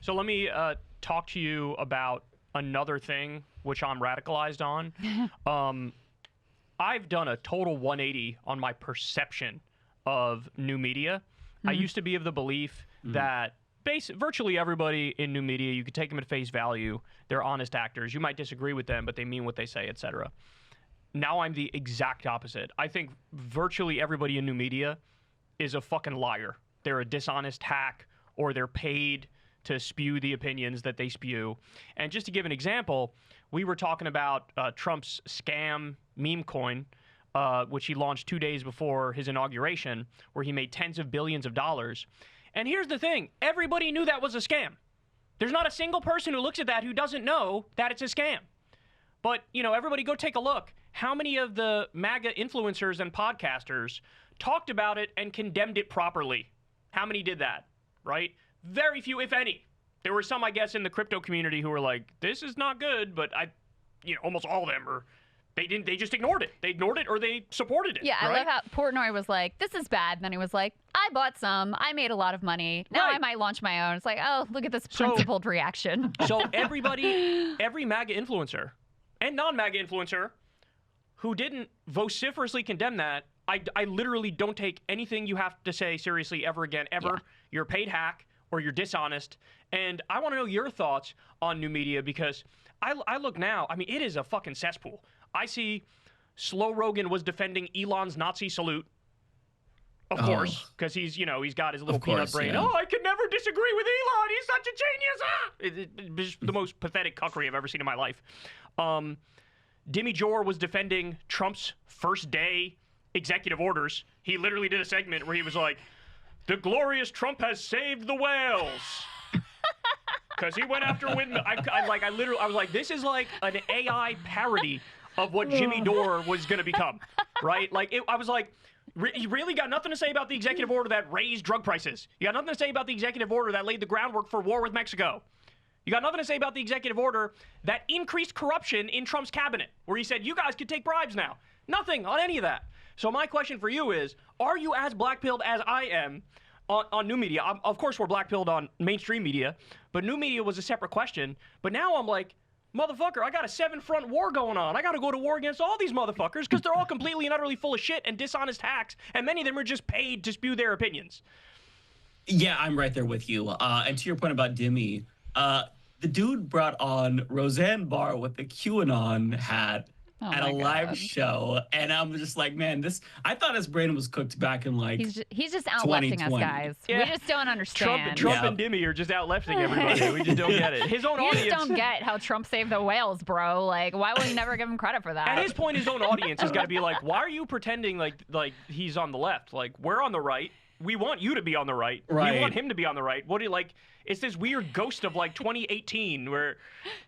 So let me talk to you about another thing which I'm radicalized on. I've done a total 180 on my perception of new media. I used to be of the belief that virtually everybody in new media, you could take them at face value. They're honest actors. You might disagree with them, but they mean what they say, etc. Now I'm the exact opposite. I think virtually everybody in new media is a fucking liar. They're a dishonest hack, or they're paid to spew the opinions that they spew. And just to give an example, we were talking about Trump's scam meme coin, which he launched 2 days before his inauguration, where he made tens of billions of dollars. And here's the thing. Everybody knew that was a scam. There's not a single person who looks at that who doesn't know that it's a scam. But, you know, everybody go take a look. How many of the MAGA influencers and podcasters talked about it and condemned it properly? How many did that, right? Very few, if any. There were some, I guess, in the crypto community who were like, this is not good, but almost all of them are, they just ignored it. They ignored it or they supported it. Yeah, right? I love how Portnoy was like, this is bad. And then he was like, I bought some. I made a lot of money. Now I might launch my own. It's like, oh, look at this principled reaction. So every MAGA influencer and non-MAGA influencer who didn't vociferously condemn that, I literally don't take anything you have to say seriously ever again, ever. Yeah. You're a paid hack or you're dishonest. And I want to know your thoughts on new media, because I look now, I mean, it is a fucking cesspool. I see Slow Rogan was defending Elon's Nazi salute. Of course, because he's got his little peanut brain. Yeah. Oh, I can never disagree with Elon. He's such a genius. It's the most pathetic cuckery I've ever seen in my life. Demi Jor was defending Trump's first day executive orders. He literally did a segment where he was like, the glorious Trump has saved the whales. Because he went after windmill. I was like, this is like an AI parody of what Jimmy Dore was going to become, right? I was like, you really got nothing to say about the executive order that raised drug prices. You got nothing to say about the executive order that laid the groundwork for war with Mexico. You got nothing to say about the executive order that increased corruption in Trump's cabinet, where he said, you guys could take bribes now. Nothing on any of that. So my question for you is, are you as blackpilled as I am on new media? Of course, we're blackpilled on mainstream media, but new media was a separate question. But now I'm like, motherfucker, I got a 7-front war going on. I got to go to war against all these motherfuckers because they're all completely and utterly full of shit and dishonest hacks, and many of them are just paid to spew their opinions. Yeah, I'm right there with you. And to your point about Demi, the dude brought on Roseanne Barr with the QAnon hat at a live show, and I'm just like, man, I thought his brain was cooked back in like he's just outlefting us, guys. Yeah. We just don't understand. Trump and Demi are just outlefting everybody. We just don't get it. His own audience. You just don't get how Trump saved the whales, bro. Like, why would we never give him credit for that? At his point, his own audience has got to be like, why are you pretending like he's on the left? Like, we're on the right. We want you to be on the right. We want him to be on the right. What do you like? It's this weird ghost of like 2018 where,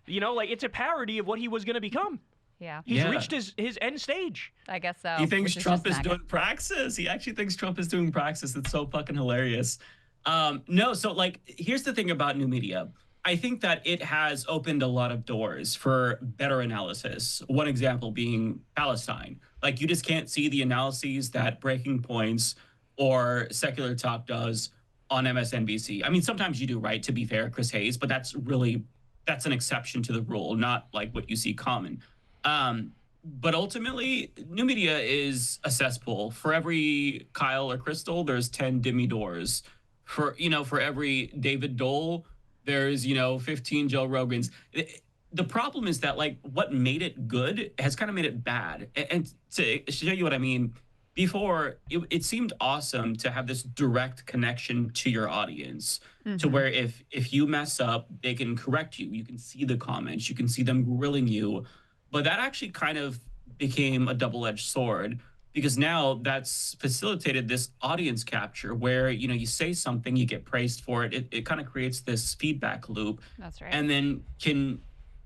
it's a parody of what he was going to become. Yeah. He's reached his end stage. I guess so. He thinks Trump is doing praxis. He actually thinks Trump is doing praxis. It's so fucking hilarious. No, so like, here's the thing about new media. I think that it has opened a lot of doors for better analysis. One example being Palestine. Like, you just can't see the analyses that Breaking Points or Secular Talk does on MSNBC. I mean, sometimes you do, right? To be fair, Chris Hayes, but that's an exception to the rule, not like what you see common. But ultimately, new media is a cesspool. For every Kyle or Crystal, there's 10 Demi Doors. For every David Dole, there's 15 Joe Rogans. The problem is that like what made it good has kind of made it bad. And to show you what I mean, before it seemed awesome to have this direct connection to your audience, to where if you mess up, they can correct you. You can see the comments, you can see them grilling you. But that actually kind of became a double-edged sword, because now that's facilitated this audience capture where, you say something, you get praised for it. It kind of creates this feedback loop. That's right. And then can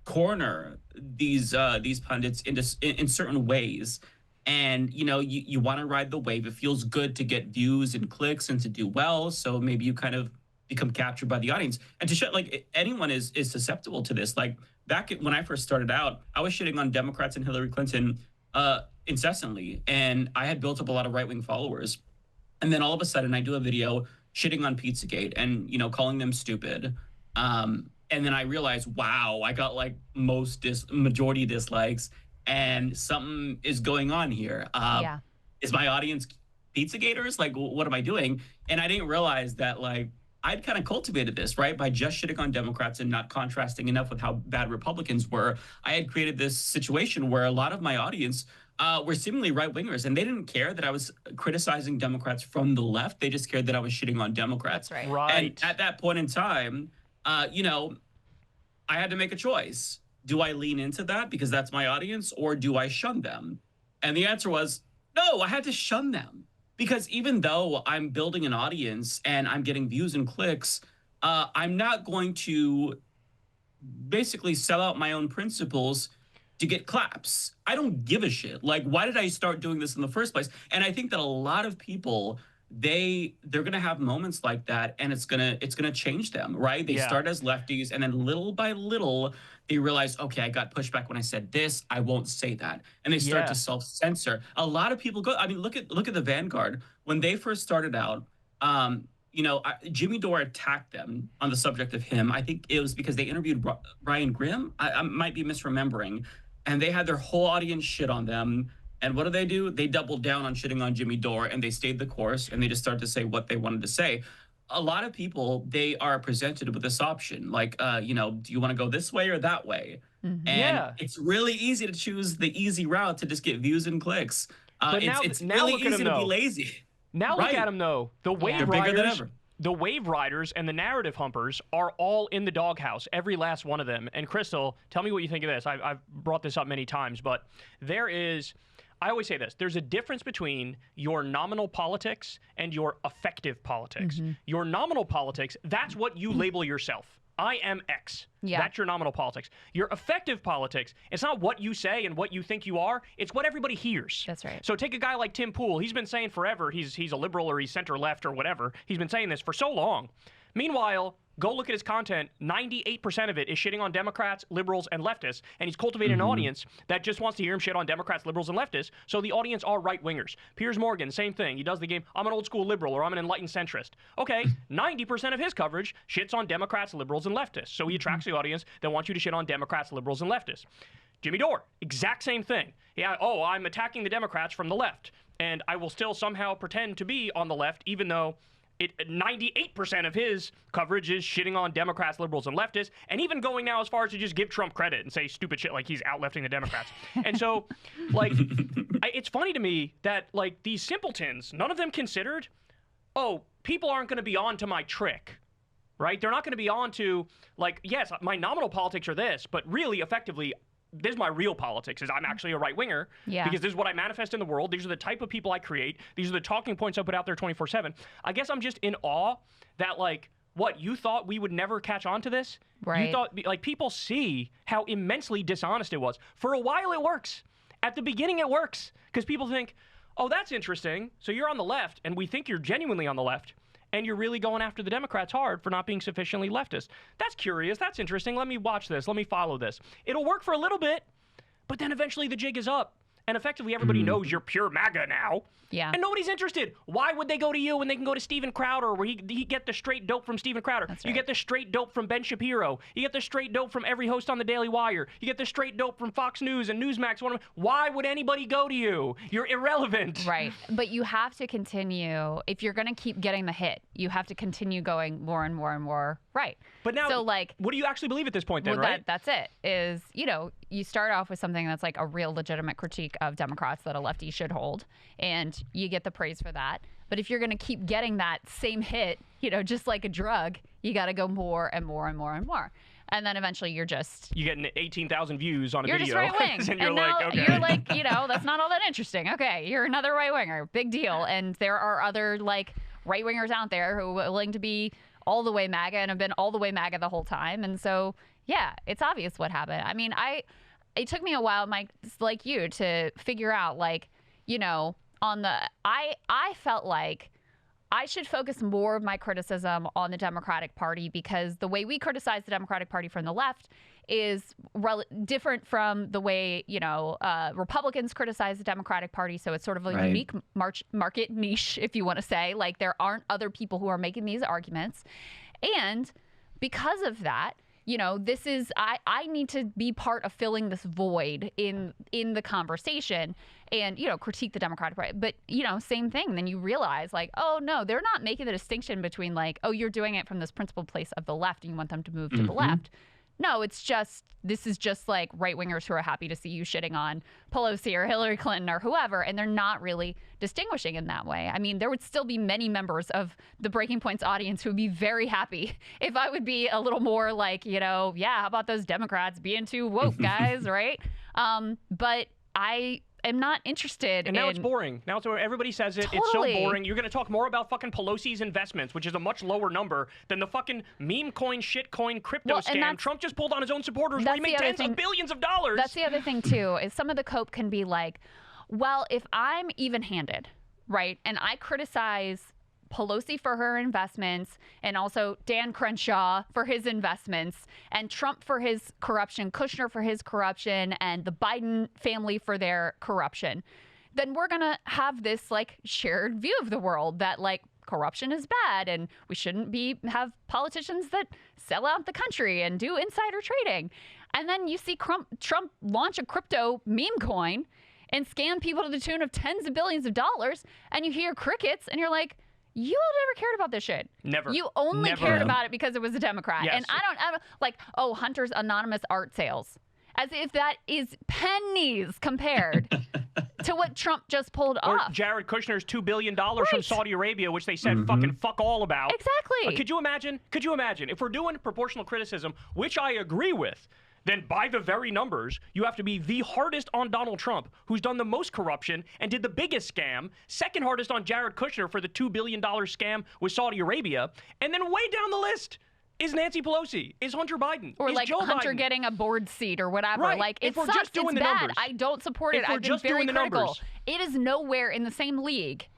corner these pundits in certain ways. And, you want to ride the wave. It feels good to get views and clicks and to do well. So maybe you kind of become captured by the audience. And to show, like, anyone is susceptible to this. Like, back when I first started out, I was shitting on Democrats and Hillary Clinton incessantly. And I had built up a lot of right-wing followers. And then all of a sudden I do a video shitting on Pizzagate and, calling them stupid. And then I realized, wow, I got like majority dislikes, and something is going on here. Yeah. Is my audience pizza gators? Like, what am I doing? And I didn't realize that like I'd kind of cultivated this, right? By just shitting on Democrats and not contrasting enough with how bad Republicans were. I had created this situation where a lot of my audience were seemingly right wingers, and they didn't care that I was criticizing Democrats from the left. They just cared that I was shitting on Democrats. That's right. Right. And at that point in time, you know, I had to make a choice. Do I lean into that because that's my audience, or do I shun them? And the answer was no, I had to shun them. Because even though I'm building an audience and I'm getting views and clicks, I'm not going to basically sell out my own principles to get claps. I don't give a shit. Like, why did I start doing this in the first place? And I think that a lot of people, they're gonna have moments like that, and it's gonna change them, right? They start as lefties, and then little by little they realize, okay, I got pushback when I said this, I won't say that, and they start to self-censor. A lot of people go. I mean, look at the Vanguard when they first started out. You know, Jimmy Dore attacked them on the subject of him. I think it was because they interviewed Brian Grimm. I might be misremembering, and they had their whole audience shit on them. And what do? They doubled down on shitting on Jimmy Dore, and they stayed the course, and they just started to say what they wanted to say. A lot of people, they are presented with this option, like, you know, do you want to go this way or that way? Mm-hmm. And it's really easy to choose the easy route to just get views and clicks. But it's really easy to be lazy. Now look at them, though. The wave bigger than ever. The wave riders and the narrative humpers are all in the doghouse, every last one of them. And Crystal, tell me what you think of this. I've brought this up many times, but there is... I always say this. There's a difference between your nominal politics and your effective politics. Mm-hmm. Your nominal politics, that's what you label yourself. I am X. Yeah. That's your nominal politics. Your effective politics, it's not what you say and what you think you are. It's what everybody hears. That's right. So take a guy like Tim Pool. He's been saying forever he's a liberal or he's center-left or whatever. He's been saying this for so long. Meanwhile, go look at his content. 98% of it is shitting on Democrats, liberals, and leftists. And he's cultivated an audience that just wants to hear him shit on Democrats, liberals, and leftists. So the audience are right-wingers. Piers Morgan, same thing. He does the game, I'm an old-school liberal or I'm an enlightened centrist. Okay, 90% of his coverage shits on Democrats, liberals, and leftists. So he attracts the audience that wants you to shit on Democrats, liberals, and leftists. Jimmy Dore, exact same thing. Yeah, oh, I'm attacking the Democrats from the left. And I will still somehow pretend to be on the left, even though 98% of his coverage is shitting on Democrats, liberals, and leftists, and even going now as far as to just give Trump credit and say stupid shit like he's out-lefting the Democrats. And so, like, it's funny to me that, like, these simpletons, none of them considered, oh, people aren't going to be on to my trick, right? They're not going to be on to, like, yes, my nominal politics are this, but really, effectively, this is my real politics, is I'm actually a right-winger because this is what I manifest in the world. These are the type of people I create. These are the talking points I put out there 24/7. I guess I'm just in awe that, like, what, you thought we would never catch on to this? Right. You thought, like, people see how immensely dishonest it was. For a while, it works. At the beginning, it works because people think, oh, that's interesting. So you're on the left, and we think you're genuinely on the left. And you're really going after the Democrats hard for not being sufficiently leftist. That's curious. That's interesting. Let me watch this. Let me follow this. It'll work for a little bit, but then eventually the jig is up. And effectively, everybody knows you're pure MAGA now. Yeah. And nobody's interested. Why would they go to you when they can go to Steven Crowder, where he get the straight dope from Steven Crowder? That's right. You get the straight dope from Ben Shapiro. You get the straight dope from every host on the Daily Wire. You get the straight dope from Fox News and Newsmax. Why would anybody go to you? You're irrelevant. Right. But you have to continue. If you're going to keep getting the hit, you have to continue going more and more and more right. But now, so, like, what do you actually believe at this point then, well, right? That's it. Is, you know, you start off with something that's like a real legitimate critique of Democrats that a lefty should hold, and you get the praise for that. But if you're going to keep getting that same hit, you know, just like a drug, you got to go more and more and more and more. And then eventually you're getting 18,000 views on a video. You're just right wing. And you're now like, okay. You're like, you know, that's not all that interesting. Okay, you're another right winger. Big deal. And there are other, like, right wingers out there who are willing to be all the way MAGA and have been all the way MAGA the whole time. And so, yeah, it's obvious what happened. I mean, it took me a while, Mike, like you, to figure out, like, you know, I felt like I should focus more of my criticism on the Democratic Party, because the way we criticize the Democratic Party from the left is different from the way, you know, Republicans criticize the Democratic Party. So it's sort of a unique market niche, if you want to say. Like, there aren't other people who are making these arguments. And because of that, you know, this is I need to be part of filling this void in the conversation and, you know, critique the Democratic Party. But, you know, same thing. Then you realize, like, oh, no, they're not making the distinction between, like, oh, you're doing it from this principled place of the left and you want them to move to the left. No, it's just, this is just like right-wingers who are happy to see you shitting on Pelosi or Hillary Clinton or whoever, and they're not really distinguishing in that way. I mean, there would still be many members of the Breaking Points audience who would be very happy if I would be a little more like, you know, yeah, how about those Democrats being too woke, guys, right? But I am not interested and now it's boring. Now it's everybody says it. Totally. It's so boring. You're going to talk more about fucking Pelosi's investments, which is a much lower number than the fucking meme coin, shit coin, crypto scam Trump just pulled on his own supporters where he made tens of billions of dollars. That's the other thing, too, is some of the cope can be like, well, if I'm even-handed, right, and I criticize Pelosi for her investments and also Dan Crenshaw for his investments and Trump for his corruption, Kushner for his corruption, and the Biden family for their corruption, then we're going to have this like shared view of the world that like corruption is bad and we shouldn't have politicians that sell out the country and do insider trading. And then you see Trump launch a crypto meme coin and scam people to the tune of tens of billions of dollars, and you hear crickets and you're like, you all never cared about this shit. Never. You only cared about it because it was a Democrat. Yes. And I don't like, oh, Hunter's anonymous art sales. As if that is pennies compared to what Trump just pulled off. Or Jared Kushner's $2 billion from Saudi Arabia, which they said fucking fuck all about. Exactly. Could you imagine? Could you imagine? If we're doing proportional criticism, which I agree with, then by the very numbers, you have to be the hardest on Donald Trump, who's done the most corruption and did the biggest scam, second hardest on Jared Kushner for the $2 billion scam with Saudi Arabia, and then way down the list is Nancy Pelosi, is Hunter Biden, or is like Joe Hunter Biden. Getting a board seat or whatever. Right. Like, If it we're sucks, just doing it's the bad. numbers. I don't support it. If we're I've been just very doing the critical. numbers. It is nowhere in the same league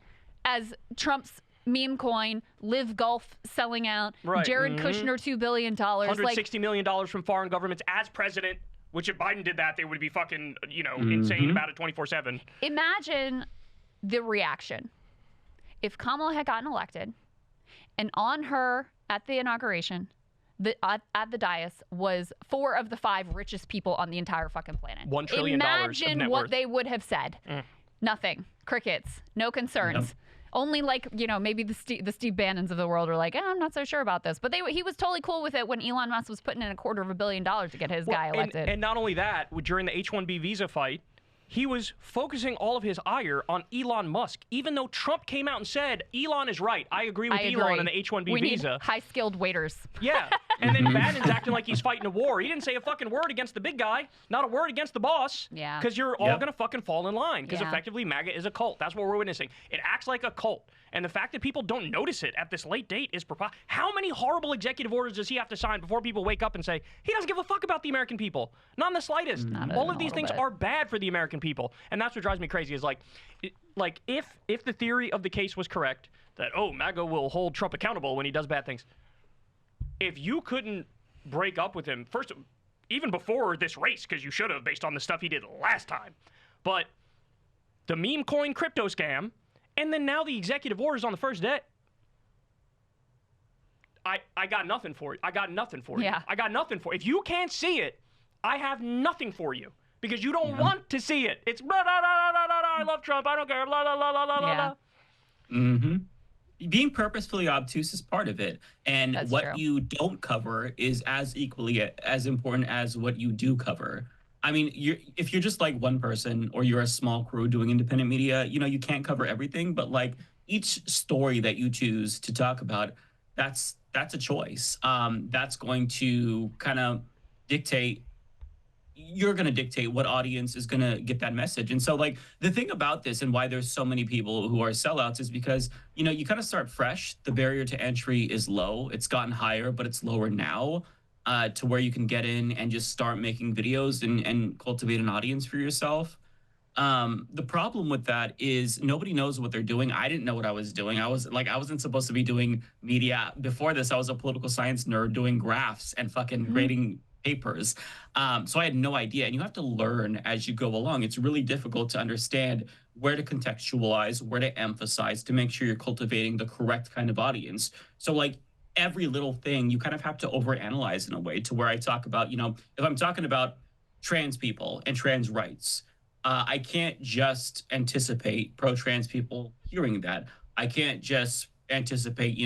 as Trump's meme coin, Live Golf selling out, Right. Jared Kushner $2 billion. $160 million from foreign governments as president, which if Biden did that, they would be fucking, you know, insane about it 24/7. Imagine the reaction if Kamala had gotten elected and on her at the inauguration, at the dais was 4 of the 5 richest people on the entire fucking planet. $1 trillion of Imagine net what worth. they would have said. Nothing. Crickets. No concerns. Yep. Only like, you know, maybe the Steve Bannons of the world are like, I'm not so sure about this. But he was totally cool with it when Elon Musk was putting in $250 million to get his guy elected. And not only that, during the H-1B visa fight, he was focusing all of his ire on Elon Musk, even though Trump came out and said, Elon is right. I agree with Elon on the H-1B we visa. Need high-skilled waiters. Yeah. And then Bannon's acting like he's fighting a war. He didn't say a fucking word against the big guy, not a word against the boss. Yeah. Because you're all going to fucking fall in line. Because Yeah. effectively, MAGA is a cult. That's what we're witnessing. It acts like a cult. And the fact that people don't notice it at this late date is preposterous. How many horrible executive orders does he have to sign before people wake up and say, he doesn't give a fuck about the American people? Not in the slightest. All of these things are bad for the American people. And that's what drives me crazy is like if the theory of the case was correct, that, oh, MAGA will hold Trump accountable when he does bad things. If you couldn't break up with him, first, even before this race, because you should have based on the stuff he did last time, but the meme coin crypto scam, and then now the executive orders on the first day, I got nothing for you. I got nothing for you. Yeah. I got nothing for you. If you can't see it, I have nothing for you because you don't want to see it. It's blah, blah, blah, blah, blah, blah, I love Trump. I don't care. Blah, blah, blah, blah, blah, Yeah. blah. Being purposefully obtuse is part of it. And That's what true. you don't cover is as equally as important as what you do cover. I mean, if you're just like one person or you're a small crew doing independent media, you know, you can't cover everything. But like each story that you choose to talk about, that's a choice. That's going to kind of dictate. You're going to dictate what audience is going to get that message. And so like the thing about this and why there's so many people who are sellouts is because, you know, you kind of start fresh. The barrier to entry is low. It's gotten higher, but it's lower now to where you can get in and just start making videos and cultivate an audience for yourself. The problem with that is nobody knows what they're doing. I didn't know what I was doing. I wasn't supposed to be doing media. Before this, I was a political science nerd doing graphs and fucking grading papers. So I had no idea. And you have to learn as you go along. It's really difficult to understand where to contextualize, where to emphasize to make sure you're cultivating the correct kind of audience. So like every little thing you kind of have to overanalyze in a way to where I talk about, if I'm talking about trans people and trans rights, I can't just anticipate pro-trans people hearing that. I can't just anticipate,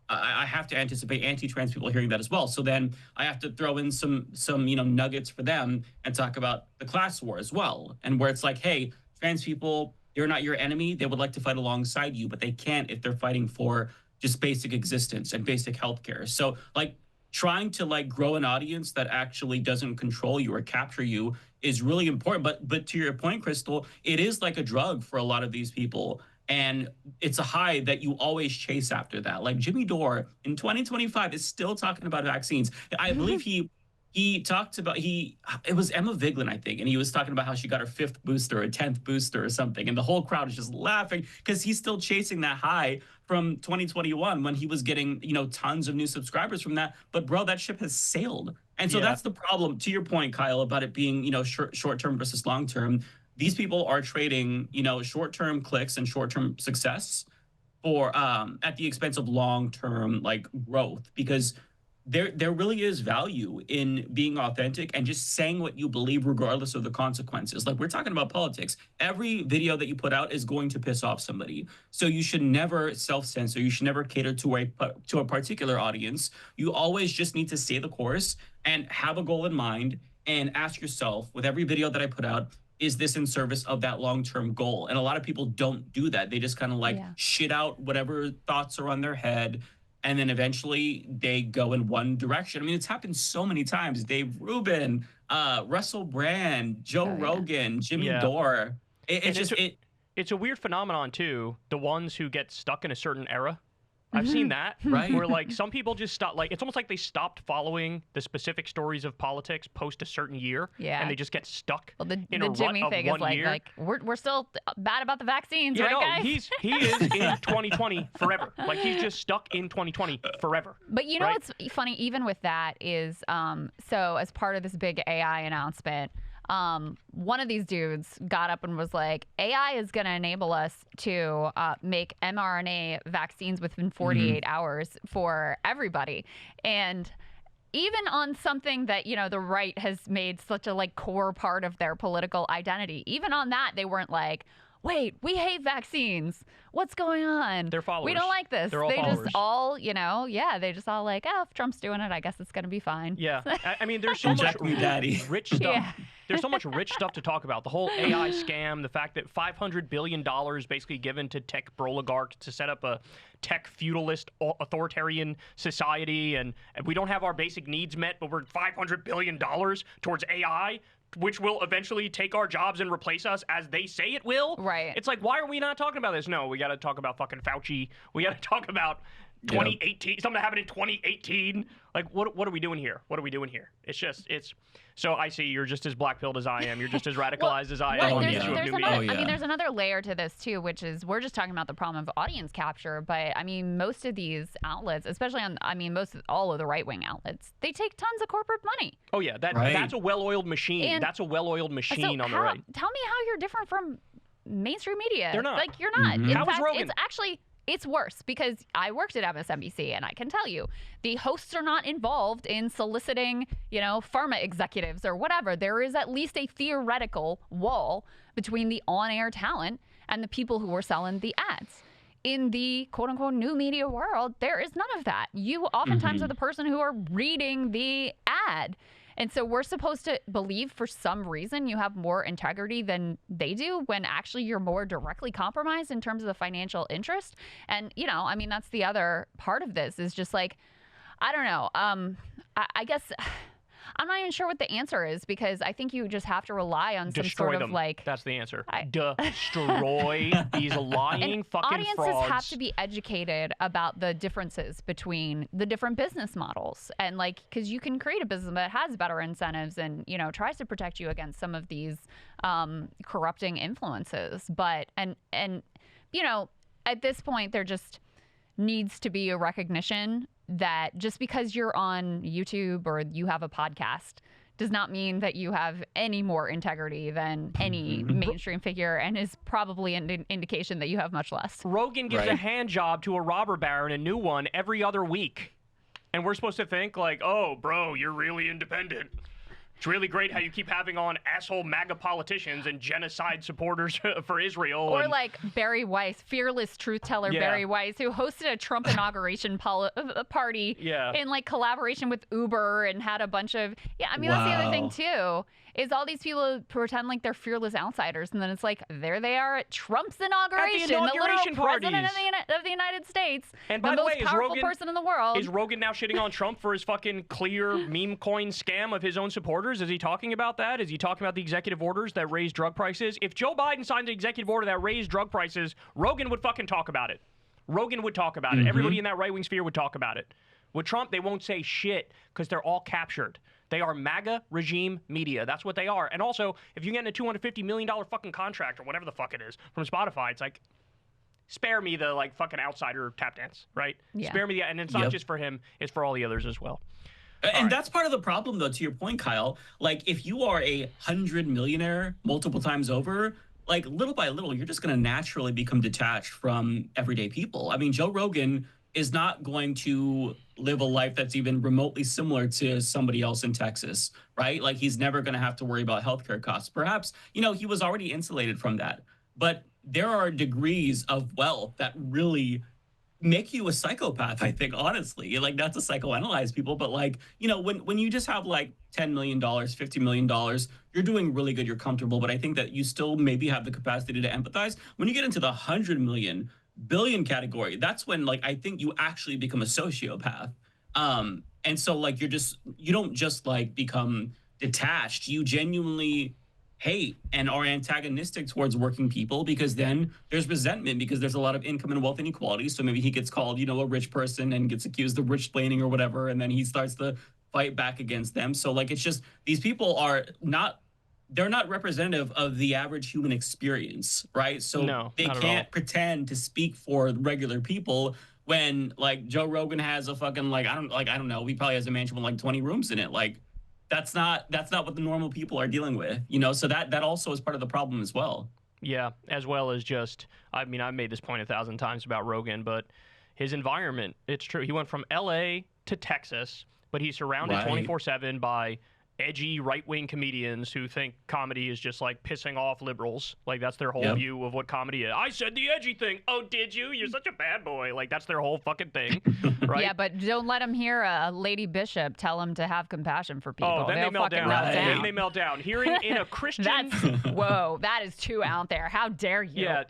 I have to anticipate anti-trans people hearing that as well. So then I have to throw in some nuggets for them and talk about the class war as well. And where it's like, hey, trans people, they're not your enemy. They would like to fight alongside you, but they can't if they're fighting for just basic existence and basic healthcare. So like trying to like grow an audience that actually doesn't control you or capture you is really important. But to your point, Crystal, it is like a drug for a lot of these people. And it's a high that you always chase after that. Like Jimmy Dore in 2025 is still talking about vaccines. I believe he talked about, it was Emma Vigeland, I think, and he was talking about how she got her 5th booster or 10th booster or something. And the whole crowd is just laughing because he's still chasing that high from 2021 when he was getting, tons of new subscribers from that. But bro, that ship has sailed. And so that's the problem, to your point, Kyle, about it being, short-term versus long-term. These people are trading, short-term clicks and short-term success for at the expense of long-term like growth, because there really is value in being authentic and just saying what you believe regardless of the consequences. Like we're talking about politics. Every video that you put out is going to piss off somebody. So you should never self-censor. You should never cater to a particular audience. You always just need to stay the course and have a goal in mind and ask yourself with every video that I put out, is this in service of that long-term goal? And a lot of people don't do that. They just kind of shit out whatever thoughts are on their head. And then eventually they go in one direction. I mean, it's happened so many times. Dave Rubin, Russell Brand, Joe Rogan, Jimmy Dore. It's a weird phenomenon too. The ones who get stuck in a certain era. I've seen that, right? Where like some people just stop, like it's almost like they stopped following the specific stories of politics post a certain year, and they just get stuck in a Jimmy rut thing of is 1 year. like we're still bad about the vaccines, right, guys? He is in 2020 forever. Like he's just stuck in 2020 forever. But you know what's funny, even with that, is so as part of this big AI announcement. One of these dudes got up and was like, AI is going to enable us to make mRNA vaccines within 48 hours for everybody. And even on something that, the right has made such a core part of their political identity, even on that, they weren't like, wait, we hate vaccines. What's going on? They're followers. We don't like this. They're all followers. Just all, they just all like, oh, if Trump's doing it, I guess it's going to be fine. Yeah. I mean, there's so much rich stuff. Yeah. There's so much rich stuff to talk about. The whole AI scam, the fact that $500 billion basically given to tech oligarchs to set up a tech feudalist authoritarian society, and we don't have our basic needs met, but we're $500 billion towards AI, which will eventually take our jobs and replace us as they say it will. Right. It's like, why are we not talking about this? No, we got to talk about fucking Fauci. We got to talk about 2018, something that happened in 2018. Like, what are we doing here? What are we doing here? It's so I see you're just as black-pilled as I am. You're just as radicalized as I am. There's another layer to this too, which is we're just talking about the problem of audience capture. But I mean, most of these outlets, especially all of the right-wing outlets, they take tons of corporate money. Oh yeah, that's a well-oiled machine. That's a well-oiled machine on the right. Tell me how you're different from mainstream media. They're not. Like you're not. In How was fact, Rogan? It's worse because I worked at MSNBC and I can tell you the hosts are not involved in soliciting, pharma executives or whatever. There is at least a theoretical wall between the on-air talent and the people who are selling the ads. In the quote-unquote new media world, there is none of that. You oftentimes are the person who are reading the ad. And so we're supposed to believe for some reason you have more integrity than they do when actually you're more directly compromised in terms of the financial interest. And, that's the other part of this is just like, I don't know. I guess I'm not even sure what the answer is because I think you just have to rely on some sort of That's the answer. Destroy these lying fucking frauds. Audiences have to be educated about the differences between the different business models, and because you can create a business that has better incentives and tries to protect you against some of these corrupting influences. But and at this point there just needs to be a recognition that just because you're on YouTube or you have a podcast does not mean that you have any more integrity than any mainstream figure, and is probably an indication that you have much less. Rogan gives a hand job to a robber baron, a new one, every other week. And we're supposed to think like, oh, bro, you're really independent. It's really great how you keep having on asshole MAGA politicians and genocide supporters for Israel. Or like Barry Weiss, fearless truth teller Barry Weiss, who hosted a Trump inauguration party in like collaboration with Uber and had a bunch of I mean that's the other thing too. Is all these people pretend like they're fearless outsiders, and then it's like there they are at Trump's inauguration, the literal president of the United States, and the by the most way, powerful person in the world. Is Rogan now shitting on Trump for his fucking clear meme coin scam of his own supporters? Is he talking about that? Is he talking about the executive orders that raise drug prices? If Joe Biden signed an executive order that raised drug prices, Rogan would fucking talk about it. Rogan would talk about it. Everybody in that right-wing sphere would talk about it. With Trump, they won't say shit because they're all captured. They are MAGA regime media. That's what they are. And also, if you get a $250 million fucking contract or whatever the fuck it is from Spotify, it's like, spare me the like fucking outsider tap dance, right? Yeah. Spare me the, and it's not just for him, it's for all the others as well. And that's part of the problem, though, to your point, Kyle. Like, if you are a 100 millionaire multiple times over, like, little by little, you're just going to naturally become detached from everyday people. I mean, Joe Rogan is not going to live a life that's even remotely similar to somebody else in Texas, right? Like, he's never going to have to worry about healthcare costs. Perhaps, you know, he was already insulated from that. But there are degrees of wealth that really make you a psychopath, I think, honestly. Like, not to psychoanalyze people, but like, you know, when you just have like $10 million, $50 million, you're doing really good, you're comfortable, but I think that you still maybe have the capacity to empathize. When you get into the 100 million, billion category, that's when like I think you actually become a sociopath. And so like you don't just like become detached, you genuinely hate and are antagonistic towards working people, because then there's resentment because there's a lot of income and wealth inequality. So maybe he gets called, you know, a rich person and gets accused of rich-splaining or whatever, and then he starts to fight back against them. So like it's just these people are not, they're not representative of the average human experience, right? So they can't pretend to speak for regular people when like Joe Rogan has a fucking like I don't know, he probably has a mansion with like 20 rooms in it. Like that's not what the normal people are dealing with, you know? So that also is part of the problem as well. Yeah, as well as just, I mean, I've made this point 1,000 times about Rogan, but his environment, it's true. He went from LA to Texas, but he's surrounded 24/7 by edgy right-wing comedians who think comedy is just like pissing off liberals. Like that's their whole view of what comedy is. I said the edgy thing. Oh, did you? You're such a bad boy. Like that's their whole fucking thing, right? Yeah, but don't let them hear a Lady Bishop tell them to have compassion for people. Oh, then they melt down. Then they melt down. Hearing in a Christian... Whoa, that is too out there. How dare you? Yeah,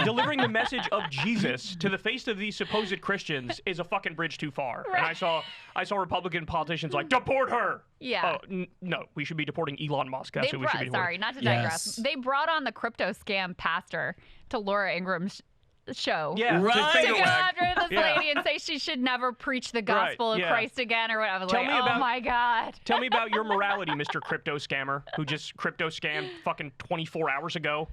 delivering the message of Jesus to the face of these supposed Christians is a fucking bridge too far. Right. And I saw Republican politicians like, deport her! Yeah. Oh, no, we should be deporting Elon Musk. That's who we should be deporting. Sorry, not to digress. They brought on the crypto scam pastor to Laura Ingram's show. Yeah, to go after this lady and say she should never preach the gospel of Christ again or whatever. Oh my God. Tell me about your morality, Mr. Crypto Scammer, who just crypto scammed fucking 24 hours ago.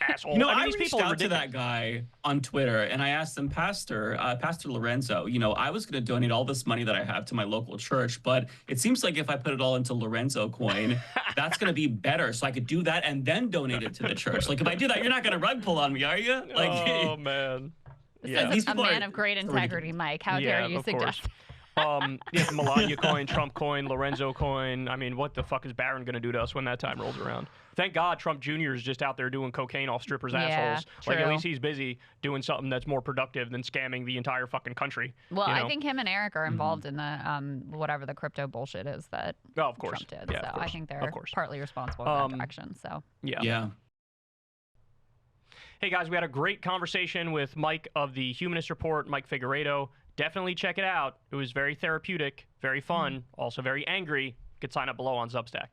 Asshole. You know, I mean, I these reached people are out to that guy on Twitter and I asked him, Pastor Lorenzo, you know, I was going to donate all this money that I have to my local church, but it seems like if I put it all into Lorenzo coin, that's going to be better. So I could do that and then donate it to the church. Like if I do that, you're not going to rug pull on me, are you? Like, oh man. This is a man of great integrity, Mike. How dare you suggest? Melania coin, Trump coin, Lorenzo coin. I mean, what the fuck is Barron going to do to us when that time rolls around? Thank God Trump Jr. is just out there doing cocaine off strippers' assholes. True. Like, at least he's busy doing something that's more productive than scamming the entire fucking country. Well, I think him and Eric are involved in the whatever the crypto bullshit is that Trump did. Yeah, so I think they're partly responsible in that direction. So yeah. Hey guys, we had a great conversation with Mike of the Humanist Report, Mike Figueredo. Definitely check it out. It was very therapeutic, very fun, also very angry. You could sign up below on Substack.